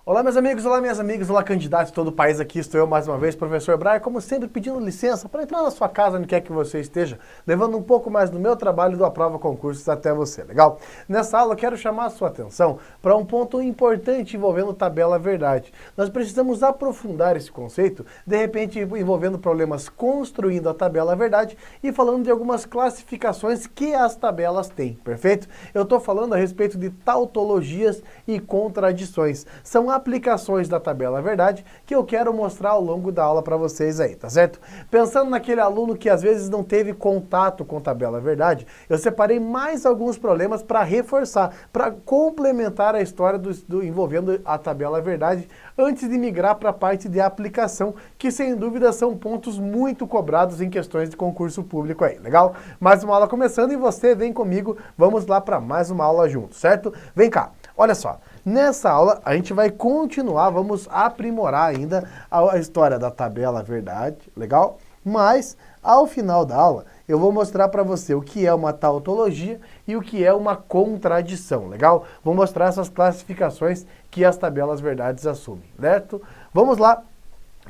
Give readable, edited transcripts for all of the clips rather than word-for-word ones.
Olá meus amigos, olá minhas amigas, olá candidatos de todo o país, aqui estou eu mais uma vez, professor Braia, como sempre pedindo licença para entrar na sua casa, onde quer que você esteja, levando um pouco mais do meu trabalho do Aprova Concursos até você, legal? Nessa aula eu quero chamar a sua atenção para um ponto importante envolvendo tabela verdade. Nós precisamos aprofundar esse conceito, de repente envolvendo problemas construindo a tabela verdade e falando de algumas classificações que as tabelas têm, perfeito? Eu estou falando a respeito de tautologias e contradições. São aplicações da tabela verdade que eu quero mostrar ao longo da aula para vocês aí, tá certo? Pensando naquele aluno que às vezes não teve contato com tabela verdade, eu separei mais alguns problemas para reforçar, para complementar a história envolvendo a tabela verdade antes de migrar para a parte de aplicação, que sem dúvida são pontos muito cobrados em questões de concurso público aí, legal? Mais uma aula começando e você vem comigo, vamos lá para mais uma aula junto, certo? Vem cá, olha só. Nessa aula, a gente vai continuar, vamos aprimorar ainda a história da tabela verdade, legal? Mas, ao final da aula, eu vou mostrar para você o que é uma tautologia e o que é uma contradição, legal? Vou mostrar essas classificações que as tabelas verdades assumem, certo? Vamos lá.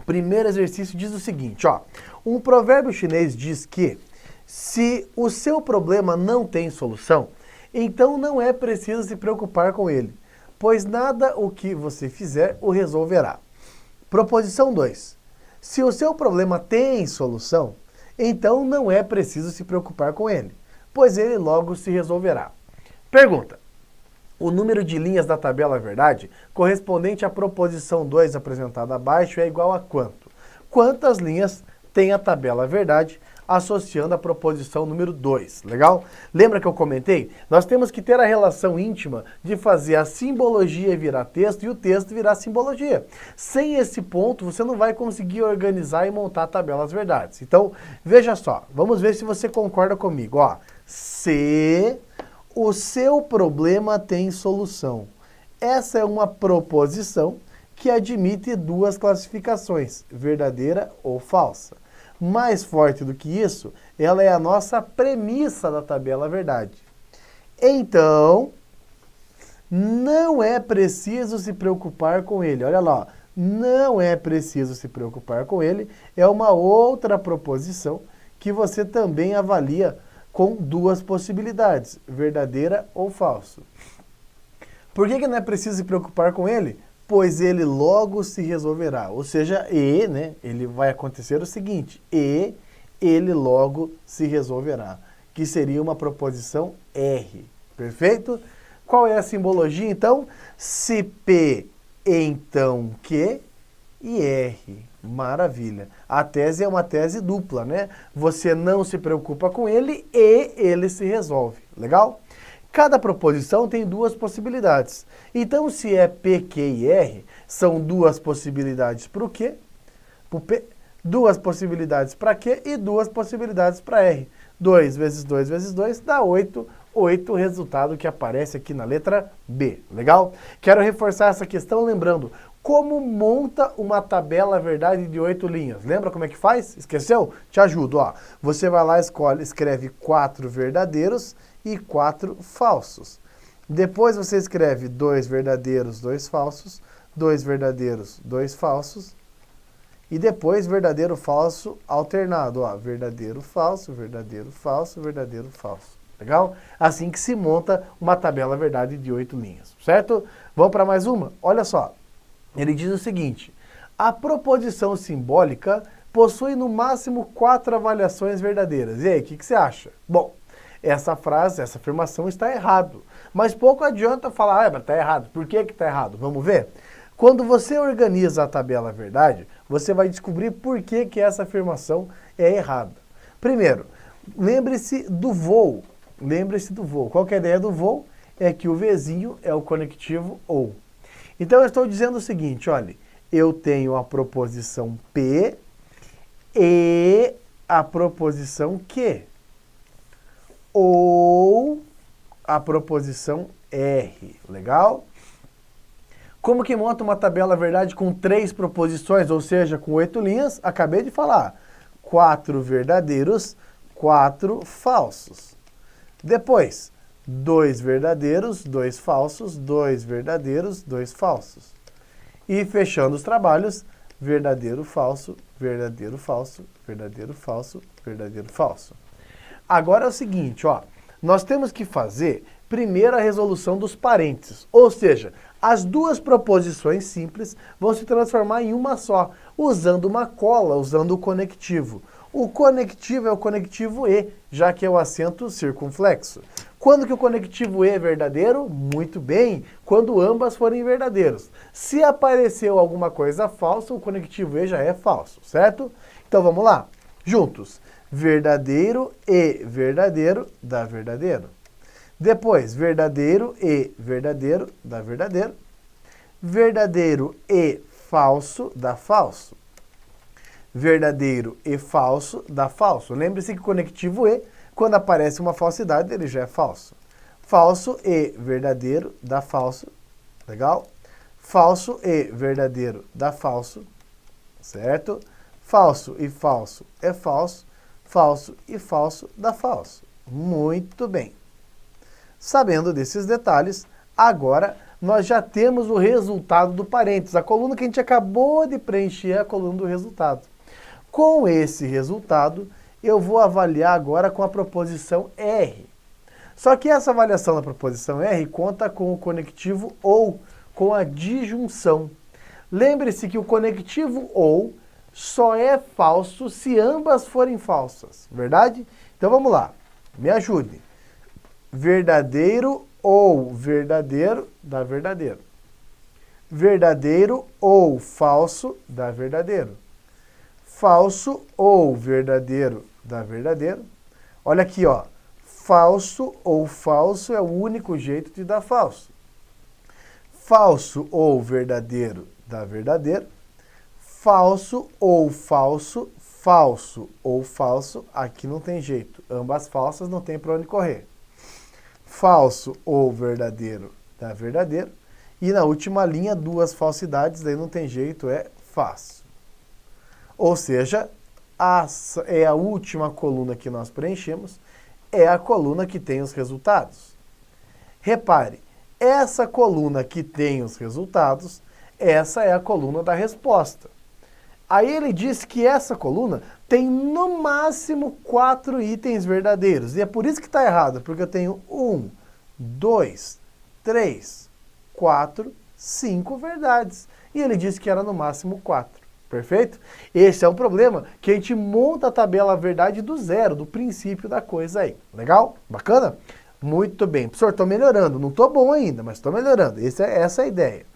Primeiro exercício diz o seguinte, ó. Um provérbio chinês diz que se o seu problema não tem solução, então não é preciso se preocupar com ele, pois nada o que você fizer o resolverá. Proposição 2. Se o seu problema tem solução, então não é preciso se preocupar com ele, pois ele logo se resolverá. Pergunta. O número de linhas da tabela verdade correspondente à proposição 2 apresentada abaixo é igual a quanto? Quantas linhas tem a tabela verdade associando a proposição número 2, legal? Lembra que eu comentei? Nós temos que ter a relação íntima de fazer a simbologia virar texto e o texto virar simbologia. Sem esse ponto, você não vai conseguir organizar e montar tabelas verdades. Então, veja só, vamos ver se você concorda comigo. Ó, se o seu problema tem solução. Essa é uma proposição que admite duas classificações, verdadeira ou falsa. Mais forte do que isso, ela é a nossa premissa da tabela verdade. Então, não é preciso se preocupar com ele. Olha lá, não é preciso se preocupar com ele. É uma outra proposição que você também avalia com duas possibilidades, verdadeira ou falso. Por que não é preciso se preocupar com ele? Pois ele logo se resolverá. Ou seja, ele vai acontecer o seguinte, ele logo se resolverá, que seria uma proposição R, perfeito? Qual é a simbologia, então? Se P, então Q e R. Maravilha. A tese é uma tese dupla, né? Você não se preocupa com ele e ele se resolve, legal? Cada proposição tem duas possibilidades. Então, se é P, Q e R, são duas possibilidades para o Q, para o P, duas possibilidades para Q e duas possibilidades para R. 2 vezes 2 vezes 2 dá 8. 8, resultado que aparece aqui na letra B. Legal? Quero reforçar essa questão lembrando como monta uma tabela verdade de 8 linhas. Lembra como é que faz? Esqueceu? Te ajudo. Ó. Você vai lá, escreve 4 verdadeiros e 4 falsos. Depois você escreve 2 verdadeiros, 2 falsos, 2 verdadeiros, 2 falsos, e depois verdadeiro, falso, alternado. Ó, verdadeiro, falso, verdadeiro, falso, verdadeiro, falso. Legal? Assim que se monta uma tabela verdade de 8 linhas, certo? Vamos para mais uma? Olha só, ele diz o seguinte, a proposição simbólica possui no máximo 4 avaliações verdadeiras. E aí, o que você acha? Bom, essa frase, essa afirmação está errado. Mas pouco adianta falar, mas está errado. Por que está errado? Vamos ver? Quando você organiza a tabela verdade, você vai descobrir por que essa afirmação é errada. Primeiro, lembre-se do voo. Lembre-se do voo. Qual que é a ideia do voo? É que o Vzinho é o conectivo ou. Então eu estou dizendo o seguinte, olha, eu tenho a proposição P e a proposição Q. Ou a proposição R, legal? Como que monta uma tabela verdade com 3 proposições, ou seja, com 8 linhas? Acabei de falar. 4 verdadeiros, 4 falsos. Depois, 2 verdadeiros, 2 falsos, 2 verdadeiros, 2 falsos. E fechando os trabalhos, verdadeiro, falso, verdadeiro, falso, verdadeiro, falso, verdadeiro, falso. Agora é o seguinte, ó, nós temos que fazer primeiro a resolução dos parênteses, ou seja, as duas proposições simples vão se transformar em uma só, usando uma cola, usando o conectivo. O conectivo é o conectivo E, já que é o acento circunflexo. Quando que o conectivo E é verdadeiro? Muito bem, quando ambas forem verdadeiros. Se apareceu alguma coisa falsa, o conectivo E já é falso, certo? Então vamos lá, juntos. Verdadeiro e verdadeiro dá verdadeiro. Depois, verdadeiro e verdadeiro dá verdadeiro. Verdadeiro e falso dá falso. Verdadeiro e falso dá falso. Lembre-se que o conectivo E, quando aparece uma falsidade, ele já é falso. Falso e verdadeiro dá falso. Legal? Falso e verdadeiro dá falso. Certo? Falso e falso é falso. Falso e falso dá falso. Muito bem. Sabendo desses detalhes, agora nós já temos o resultado do parênteses. A coluna que a gente acabou de preencher é a coluna do resultado. Com esse resultado, eu vou avaliar agora com a proposição R. Só que essa avaliação da proposição R conta com o conectivo OU, com a disjunção. Lembre-se que o conectivo OU só é falso se ambas forem falsas, verdade? Então vamos lá, me ajude. Verdadeiro ou verdadeiro dá verdadeiro. Verdadeiro ou falso dá verdadeiro. Falso ou verdadeiro dá verdadeiro. Olha aqui, ó. Falso ou falso é o único jeito de dar falso. Falso ou verdadeiro dá verdadeiro. Falso ou falso, falso ou falso, aqui não tem jeito. Ambas falsas, não tem para onde correr. Falso ou verdadeiro dá verdadeiro. E na última linha, duas falsidades, daí não tem jeito, é fácil. Ou seja, é a última coluna que nós preenchemos, é a coluna que tem os resultados. Repare, essa coluna que tem os resultados, essa é a coluna da resposta. Aí ele diz que essa coluna tem no máximo 4 itens verdadeiros. E é por isso que está errado, porque eu tenho 1, 2, 3, 4, 5 verdades. E ele disse que era no máximo 4. Perfeito? Esse é um problema que a gente monta a tabela verdade do zero, do princípio da coisa aí. Legal? Bacana? Muito bem. Professor, estou melhorando. Não estou bom ainda, mas estou melhorando. Essa é a ideia.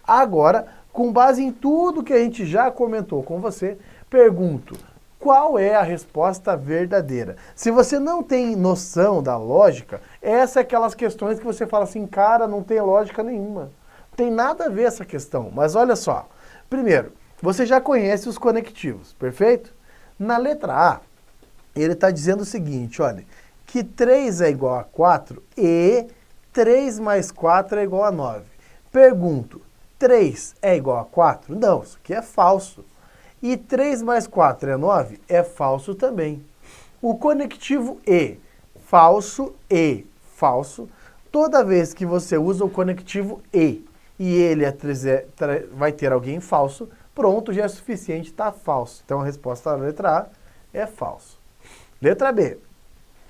Agora, com base em tudo que a gente já comentou com você, pergunto, qual é a resposta verdadeira? Se você não tem noção da lógica, essa é aquelas questões que você fala assim, cara, não tem lógica nenhuma. Não tem nada a ver essa questão. Mas olha só, primeiro, você já conhece os conectivos, perfeito? Na letra A, ele está dizendo o seguinte, olha, que 3 é igual a 4 e 3 mais 4 é igual a 9. Pergunto, 3 é igual a 4? Não, isso aqui é falso. E 3 mais 4 é 9? É falso também. O conectivo E, falso, toda vez que você usa o conectivo E ele vai ter alguém falso, pronto, já é suficiente, está falso. Então a resposta da letra A é falso. Letra B,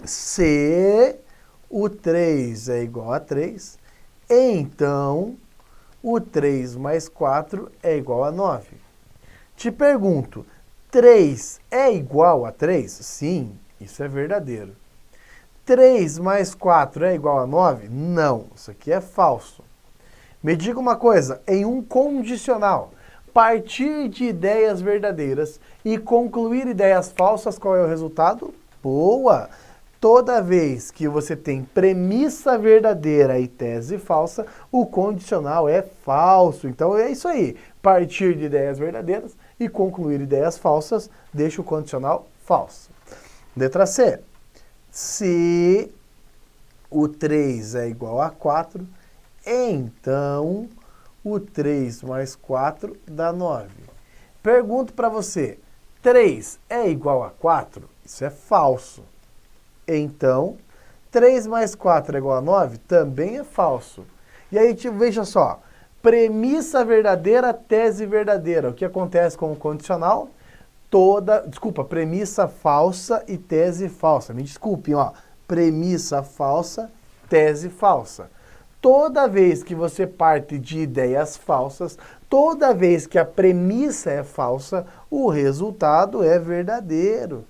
se o 3 é igual a 3, então o 3 mais 4 é igual a 9. Te pergunto, 3 é igual a 3? Sim, isso é verdadeiro. 3 mais 4 é igual a 9? Não, isso aqui é falso. Me diga uma coisa, em um condicional, partir de ideias verdadeiras e concluir ideias falsas, qual é o resultado? Boa! Toda vez que você tem premissa verdadeira e tese falsa, o condicional é falso. Então é isso aí, partir de ideias verdadeiras e concluir ideias falsas, deixa o condicional falso. Letra C. Se o 3 é igual a 4, então o 3 mais 4 dá 9. Pergunto para você, 3 é igual a 4? Isso é falso. Então, 3 mais 4 é igual a 9? Também é falso. E aí, veja só, Premissa verdadeira, tese verdadeira. O que acontece com o condicional? Premissa falsa e tese falsa. Me desculpem, ó. Premissa falsa, tese falsa. Toda vez que você parte de ideias falsas, toda vez que a premissa é falsa, o resultado é verdadeiro.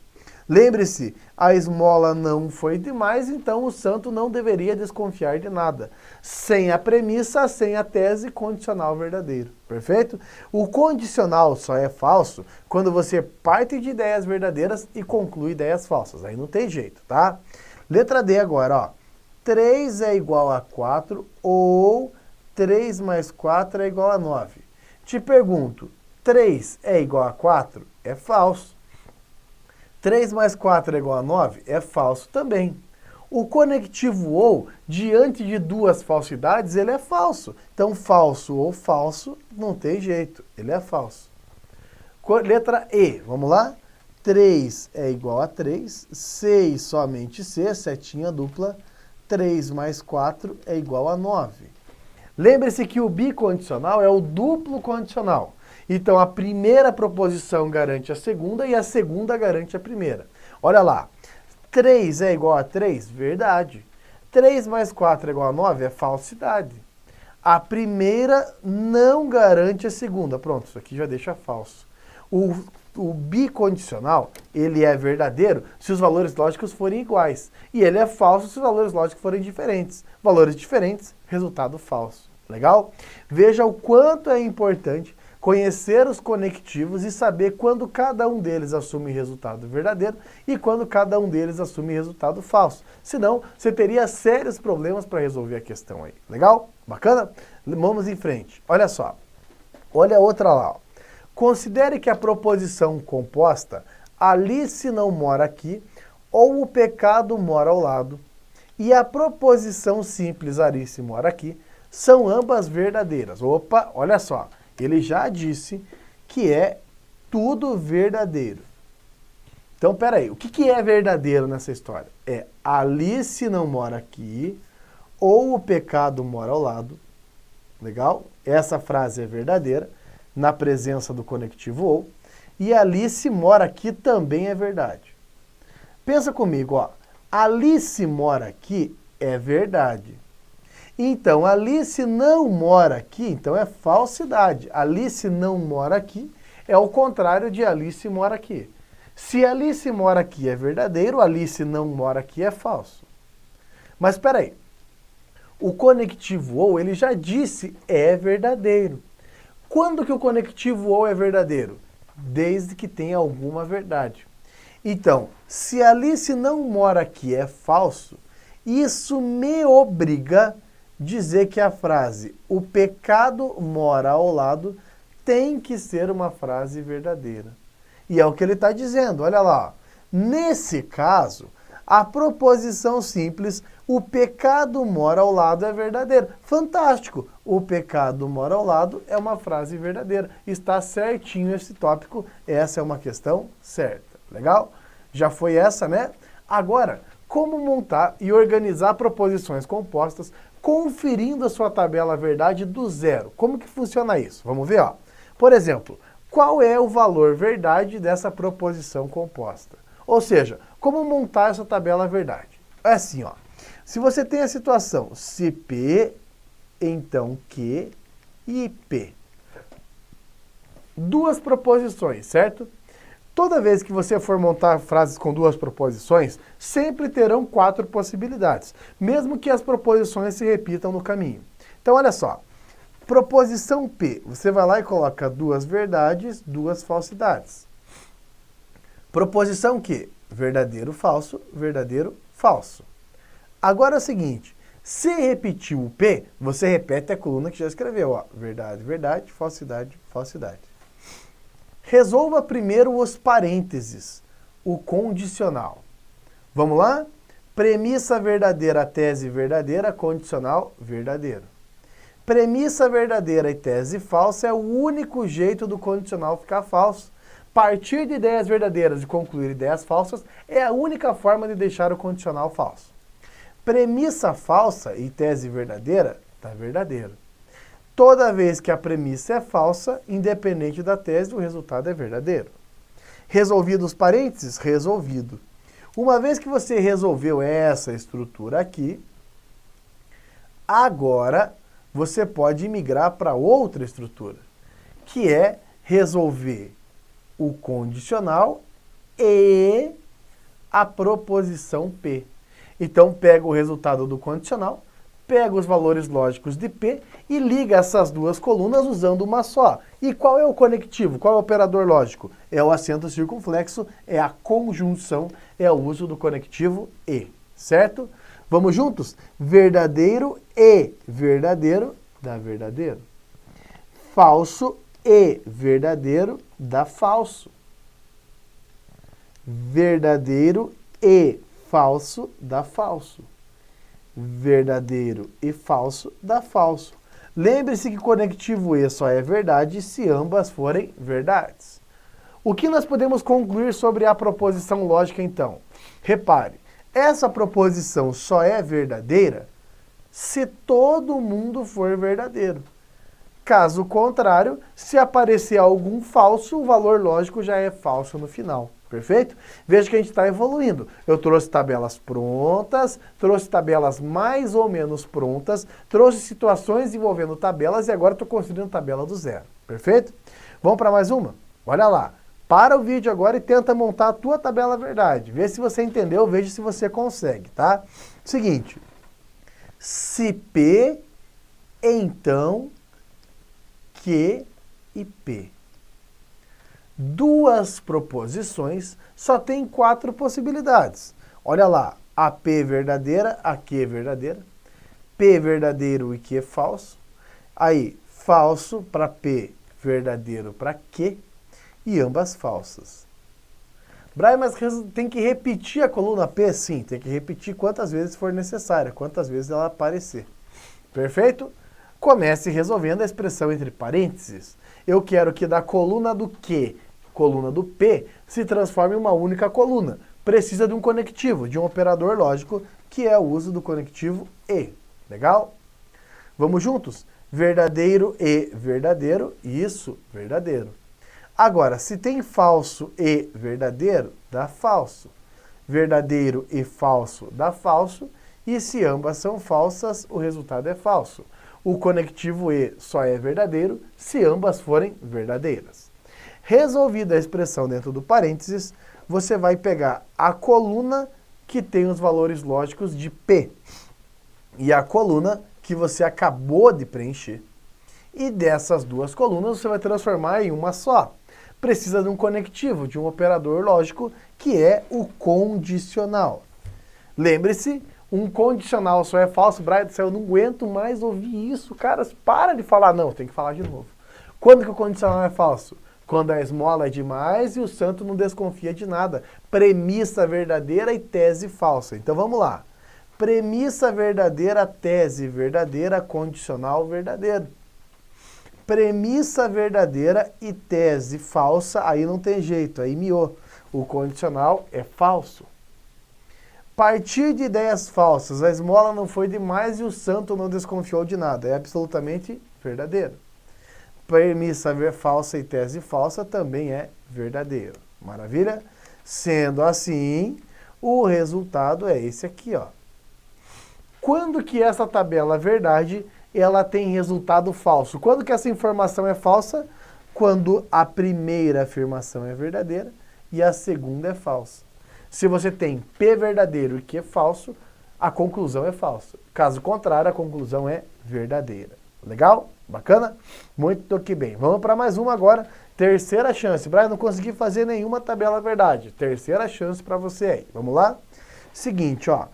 Lembre-se, a esmola não foi demais, então o santo não deveria desconfiar de nada. Sem a premissa, sem a tese, condicional verdadeiro. Perfeito? O condicional só é falso quando você parte de ideias verdadeiras e conclui ideias falsas. Aí não tem jeito, tá? Letra D agora, ó. 3 é igual a 4 ou 3 mais 4 é igual a 9. Te pergunto, 3 é igual a 4? É falso. 3 mais 4 é igual a 9? É falso também. O conectivo ou, diante de duas falsidades, ele é falso. Então, falso ou falso, não tem jeito, ele é falso. Letra E, vamos lá? 3 é igual a 3, C e somente C, setinha dupla, 3 mais 4 é igual a 9. Lembre-se que o bicondicional é o duplo condicional. Então, a primeira proposição garante a segunda e a segunda garante a primeira. Olha lá, 3 é igual a 3? Verdade. 3 mais 4 é igual a 9? É falsidade. A primeira não garante a segunda. Pronto, isso aqui já deixa falso. O bicondicional, ele é verdadeiro se os valores lógicos forem iguais. E ele é falso se os valores lógicos forem diferentes. Valores diferentes, resultado falso. Legal? Veja o quanto é importante conhecer os conectivos e saber quando cada um deles assume resultado verdadeiro e quando cada um deles assume resultado falso. Senão, você teria sérios problemas para resolver a questão aí. Legal? Bacana? Vamos em frente. Olha só. Olha a outra lá, ó. Considere que a proposição composta Alice não mora aqui ou o pecado mora ao lado e a proposição simples Alice mora aqui são ambas verdadeiras. Opa, olha só, ele já disse que é tudo verdadeiro. Então, peraí, o que é verdadeiro nessa história? É Alice não mora aqui ou o pecado mora ao lado. Legal? Essa frase é verdadeira na presença do conectivo ou, e Alice mora aqui também é verdade. Pensa comigo, ó. Alice mora aqui é verdade. Então, Alice não mora aqui, então é falsidade. Alice não mora aqui é o contrário de Alice mora aqui. Se Alice mora aqui é verdadeiro, Alice não mora aqui é falso. Mas espera aí. O conectivo ou, ele já disse, é verdadeiro. Quando que o conectivo ou é verdadeiro? Desde que tenha alguma verdade. Então, se Alice não mora aqui é falso, isso me obriga a dizer que a frase o pecado mora ao lado tem que ser uma frase verdadeira. E é o que ele está dizendo, olha lá. Nesse caso, a proposição simples, o pecado mora ao lado é verdadeiro. Fantástico! O pecado mora ao lado é uma frase verdadeira. Está certinho esse tópico, essa é uma questão certa. Legal? Já foi essa, né? Agora, como montar e organizar proposições compostas conferindo a sua tabela verdade do zero? Como que funciona isso? Vamos ver, ó. Por exemplo, qual é o valor verdade dessa proposição composta? Ou seja, como montar essa tabela verdade? É assim, ó. Se você tem a situação se P, então Q e P. Duas proposições, certo? Toda vez que você for montar frases com duas proposições, sempre terão 4 possibilidades, mesmo que as proposições se repitam no caminho. Então, olha só. Proposição P, você vai lá e coloca 2 verdades, 2 falsidades. Proposição Q, verdadeiro, falso, falso. Agora é o seguinte, se repetiu o P, você repete a coluna que já escreveu, ó. Verdade, verdade, falsidade, falsidade. Resolva primeiro os parênteses, o condicional. Vamos lá? Premissa verdadeira, tese verdadeira, condicional verdadeiro. Premissa verdadeira e tese falsa é o único jeito do condicional ficar falso. Partir de ideias verdadeiras e concluir ideias falsas é a única forma de deixar o condicional falso. Premissa falsa e tese verdadeira, está verdadeiro. Toda vez que a premissa é falsa, independente da tese, o resultado é verdadeiro. Resolvido os parênteses? Resolvido. Uma vez que você resolveu essa estrutura aqui, agora você pode migrar para outra estrutura, que é resolver o condicional e a proposição P. Então, pega o resultado do condicional, pega os valores lógicos de P e liga essas duas colunas usando uma só. E qual é o conectivo? Qual é o operador lógico? É o acento circunflexo, é a conjunção, é o uso do conectivo E, certo? Vamos juntos? Verdadeiro e verdadeiro dá verdadeiro. Falso e verdadeiro dá falso. Verdadeiro e falso dá falso. Verdadeiro e falso dá falso. Lembre-se que conectivo E só é verdade se ambas forem verdades. O que nós podemos concluir sobre a proposição lógica, então? Repare, essa proposição só é verdadeira se todo mundo for verdadeiro. Caso contrário, se aparecer algum falso, o valor lógico já é falso no final. Perfeito? Veja que a gente está evoluindo. Eu trouxe tabelas prontas, trouxe tabelas mais ou menos prontas, trouxe situações envolvendo tabelas e agora estou construindo tabela do zero. Perfeito? Vamos para mais uma? Olha lá. Para o vídeo agora e tenta montar a tua tabela verdade. Vê se você entendeu, veja se você consegue, tá? Seguinte. Se P, então Q e P. Duas proposições só tem 4 possibilidades. Olha lá, a P verdadeira, a Q verdadeira, P verdadeiro e Q falso. Aí, falso para P, verdadeiro para Q e ambas falsas. Brian, mas tem que repetir a coluna P? Sim, tem que repetir quantas vezes for necessária, quantas vezes ela aparecer. Perfeito? Comece resolvendo a expressão entre parênteses. Eu quero que da coluna do Q, coluna do P, se transforme em uma única coluna. Precisa de um conectivo, de um operador lógico, que é o uso do conectivo E. Legal? Vamos juntos? Verdadeiro e verdadeiro, isso, verdadeiro. Agora, se tem falso e verdadeiro, dá falso. Verdadeiro e falso dá falso. E se ambas são falsas, o resultado é falso. O conectivo E só é verdadeiro se ambas forem verdadeiras. Resolvida a expressão dentro do parênteses, você vai pegar a coluna que tem os valores lógicos de P e a coluna que você acabou de preencher. E dessas duas colunas você vai transformar em uma só. Precisa de um conectivo, de um operador lógico, que é o condicional. Lembre-se, um condicional só é falso. Brian, eu não aguento mais ouvir isso. Caras, para de falar. Não, tem que falar de novo. Quando que o condicional é falso? Quando a esmola é demais e o santo não desconfia de nada. Premissa verdadeira e tese falsa. Então vamos lá. Premissa verdadeira, tese verdadeira, condicional verdadeiro. Premissa verdadeira e tese falsa, aí não tem jeito, aí miou. O condicional é falso. Partir de ideias falsas, a esmola não foi demais e o santo não desconfiou de nada. É absolutamente verdadeiro. Premissa falsa e tese falsa também é verdadeiro. Maravilha? Sendo assim, o resultado é esse aqui, ó. Quando que essa tabela verdade, ela tem resultado falso? Quando que essa informação é falsa? Quando a primeira afirmação é verdadeira e a segunda é falsa. Se você tem P verdadeiro e Q falso, a conclusão é falsa. Caso contrário, a conclusão é verdadeira. Legal? Bacana? Muito que bem. Vamos para mais uma agora. Terceira chance. Brian, não consegui fazer nenhuma tabela verdade. Terceira chance para você aí. Vamos lá? Seguinte, ó.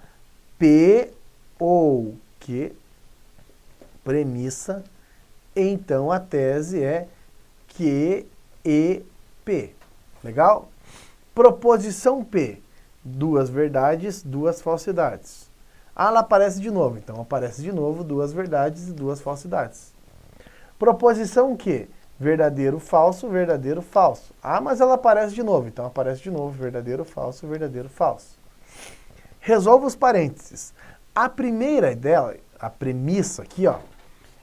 P ou Q, premissa, então a tese é Q e P. Legal? Proposição P. Duas verdades, duas falsidades. Ah, ela aparece de novo. Então aparece de novo duas verdades e duas falsidades. Proposição Q. Verdadeiro, falso, verdadeiro, falso. Ah, mas ela aparece de novo. Então aparece de novo verdadeiro, falso, verdadeiro, falso. Resolva os parênteses. A primeira dela, a premissa aqui, ó,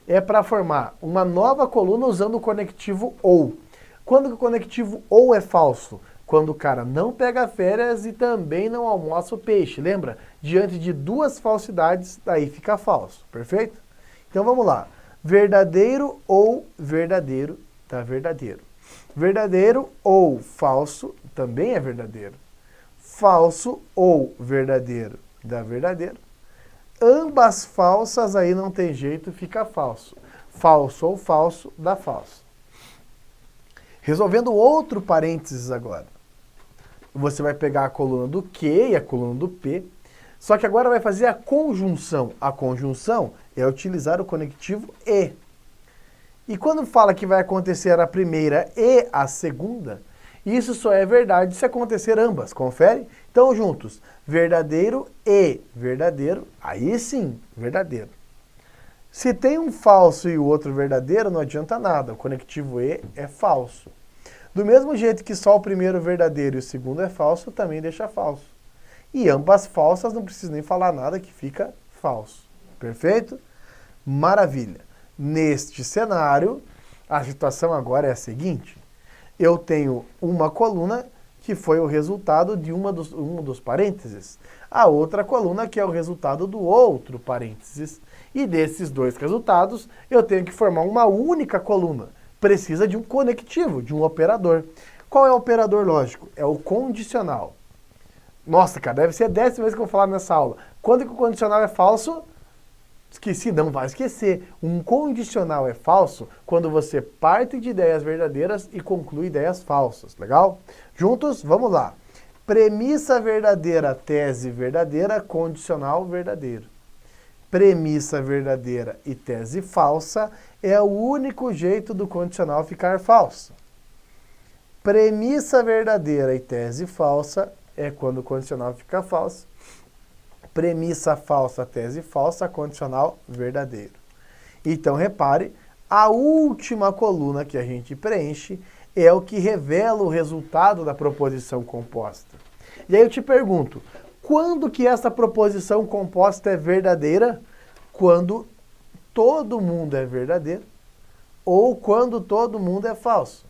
é para formar uma nova coluna usando o conectivo OU. Quando que o conectivo OU é falso? Quando o cara não pega férias e também não almoça o peixe. Lembra? Diante de duas falsidades, daí fica falso. Perfeito? Então vamos lá. Verdadeiro ou verdadeiro dá verdadeiro. Verdadeiro ou falso também é verdadeiro. Falso ou verdadeiro dá verdadeiro. Ambas falsas aí não tem jeito, fica falso. Falso ou falso dá falso. Resolvendo outro parênteses agora. Você vai pegar a coluna do Q e a coluna do P, só que agora vai fazer a conjunção. A conjunção é utilizar o conectivo E. E quando fala que vai acontecer a primeira e a segunda, isso só é verdade se acontecer ambas. Confere? Então, juntos. Verdadeiro e verdadeiro, aí sim, verdadeiro. Se tem um falso e o outro verdadeiro, não adianta nada. O conectivo E é falso. Do mesmo jeito que só o primeiro verdadeiro e o segundo é falso, também deixa falso. E ambas falsas, não precisa nem falar nada, que fica falso. Perfeito? Maravilha. Neste cenário, a situação agora é a seguinte. Eu tenho uma coluna que foi o resultado de um dos parênteses. A outra coluna que é o resultado do outro parênteses. E desses dois resultados, eu tenho que formar uma única coluna. Precisa de um conectivo, de um operador. Qual é o operador lógico? É o condicional. Nossa, cara, deve ser a 10ª vez que eu vou falar nessa aula. Quando que o condicional é falso? Esqueci, não vai esquecer. Um condicional é falso quando você parte de ideias verdadeiras e conclui ideias falsas. Legal? Juntos, vamos lá. Premissa verdadeira, tese verdadeira, condicional verdadeiro. Premissa verdadeira e tese falsa é o único jeito do condicional ficar falso. Premissa verdadeira e tese falsa é quando o condicional fica falso. Premissa falsa, tese falsa, condicional verdadeiro. Então, repare, a última coluna que a gente preenche é o que revela o resultado da proposição composta. E aí eu te pergunto, quando que essa proposição composta é verdadeira? Quando todo mundo é verdadeiro ou quando todo mundo é falso.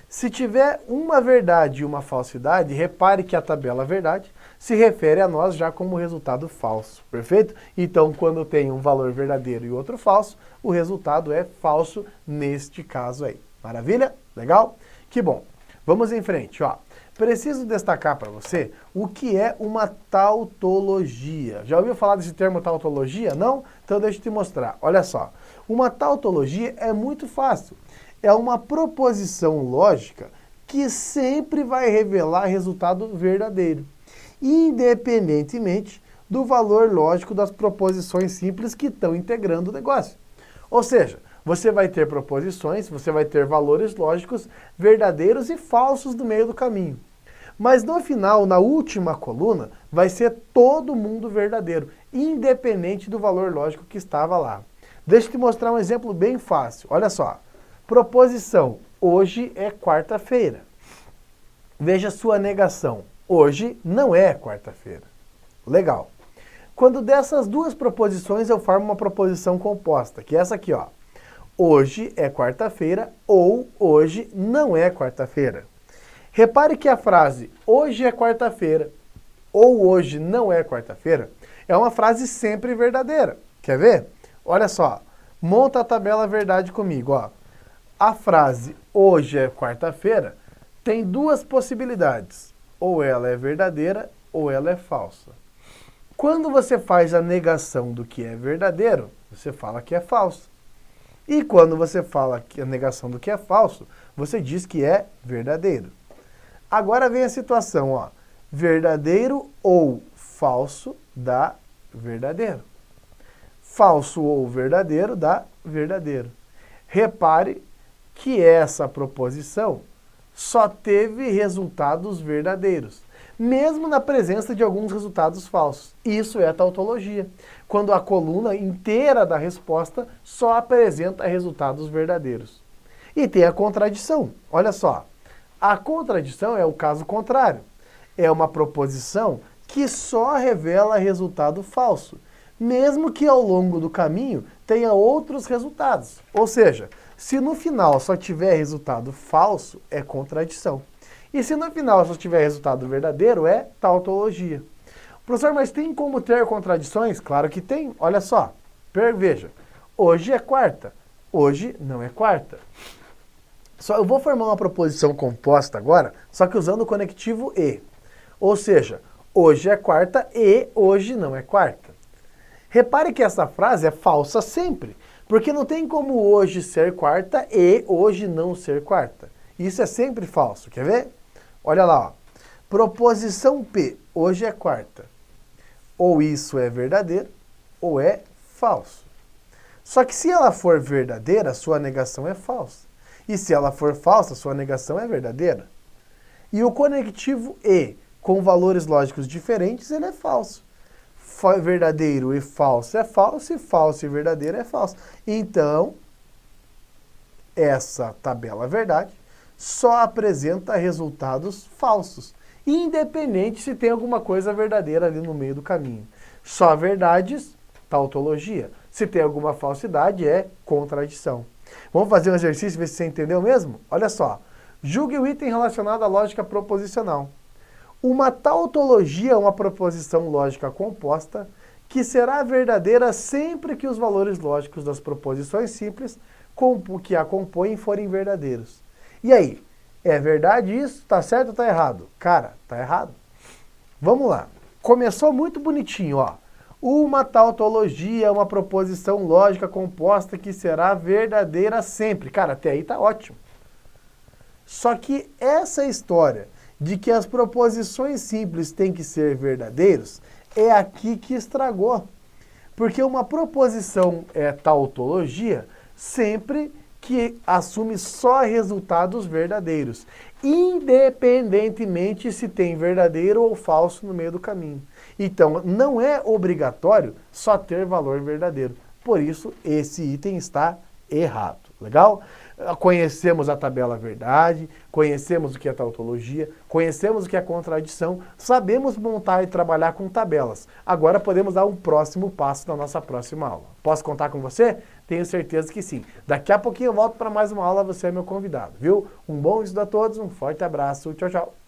Se tiver uma verdade e uma falsidade, repare que a tabela verdade se refere a nós já como resultado falso, perfeito? Então, quando tem um valor verdadeiro e outro falso, o resultado é falso neste caso aí. Maravilha? Legal? Que bom. Vamos em frente, ó. Preciso destacar para você o que é uma tautologia. Já ouviu falar desse termo tautologia? Não? Então deixa eu te mostrar. Olha só. Uma tautologia é muito fácil. É uma proposição lógica que sempre vai revelar resultado verdadeiro, independentemente do valor lógico das proposições simples que estão integrando o negócio. Ou seja, você vai ter proposições, você vai ter valores lógicos verdadeiros e falsos no meio do caminho. Mas no final, na última coluna, vai ser todo mundo verdadeiro, independente do valor lógico que estava lá. Deixa eu te mostrar um exemplo bem fácil. Olha só. Proposição. Hoje é quarta-feira. Veja sua negação. Hoje não é quarta-feira. Legal. Quando dessas duas proposições eu formo uma proposição composta, que é essa aqui, ó. Hoje é quarta-feira ou hoje não é quarta-feira. Repare que a frase hoje é quarta-feira ou hoje não é quarta-feira é uma frase sempre verdadeira. Quer ver? Olha só. Monta a tabela verdade comigo, ó. A frase hoje é quarta-feira tem duas possibilidades. Ou ela é verdadeira ou ela é falsa. Quando você faz a negação do que é verdadeiro, você fala que é falso. E quando você fala que a negação do que é falso, você diz que é verdadeiro. Agora vem a situação, ó. Verdadeiro ou falso dá verdadeiro. Falso ou verdadeiro dá verdadeiro. Repare que essa proposição só teve resultados verdadeiros, mesmo na presença de alguns resultados falsos. Isso é tautologia, quando a coluna inteira da resposta só apresenta resultados verdadeiros. E tem a contradição. Olha só, a contradição é o caso contrário. É uma proposição que só revela resultado falso, mesmo que ao longo do caminho tenha outros resultados. Ou seja, se no final só tiver resultado falso, é contradição. E se no final só tiver resultado verdadeiro, é tautologia. Professor, mas tem como ter contradições? Claro que tem. Olha só, veja, hoje é quarta, hoje não é quarta. Só eu vou formar uma proposição composta agora, só que usando o conectivo e. Ou seja, hoje é quarta e hoje não é quarta. Repare que essa frase é falsa sempre, porque não tem como hoje ser quarta e hoje não ser quarta. Isso é sempre falso, quer ver? Olha lá, ó. Proposição P, hoje é quarta. Ou isso é verdadeiro, ou é falso. Só que se ela for verdadeira, sua negação é falsa. E se ela for falsa, sua negação é verdadeira. E o conectivo e, com valores lógicos diferentes, ele é falso. Verdadeiro e falso é falso, e falso e verdadeiro é falso. Então, essa tabela verdade só apresenta resultados falsos, independente se tem alguma coisa verdadeira ali no meio do caminho. Só verdades, tautologia. Se tem alguma falsidade, é contradição. Vamos fazer um exercício, ver se você entendeu mesmo? Olha só. Julgue o item relacionado à lógica proposicional. Uma tautologia é uma proposição lógica composta que será verdadeira sempre que os valores lógicos das proposições simples que a compõem forem verdadeiros. E aí, é verdade isso? Tá certo ou tá errado? Cara, tá errado. Vamos lá. Começou muito bonitinho, ó. Uma tautologia é uma proposição lógica composta que será verdadeira sempre. Cara, até aí tá ótimo. Só que essa história de que as proposições simples têm que ser verdadeiros é aqui que estragou. Porque uma proposição é tautologia sempre que assume só resultados verdadeiros, independentemente se tem verdadeiro ou falso no meio do caminho. Então, não é obrigatório só ter valor verdadeiro. Por isso, esse item está errado. Legal? Conhecemos a tabela verdade, conhecemos o que é tautologia, conhecemos o que é contradição, sabemos montar e trabalhar com tabelas. Agora podemos dar um próximo passo na nossa próxima aula. Posso contar com você? Tenho certeza que sim. Daqui a pouquinho eu volto para mais uma aula, você é meu convidado, viu? Um bom estudo a todos, um forte abraço, tchau, tchau.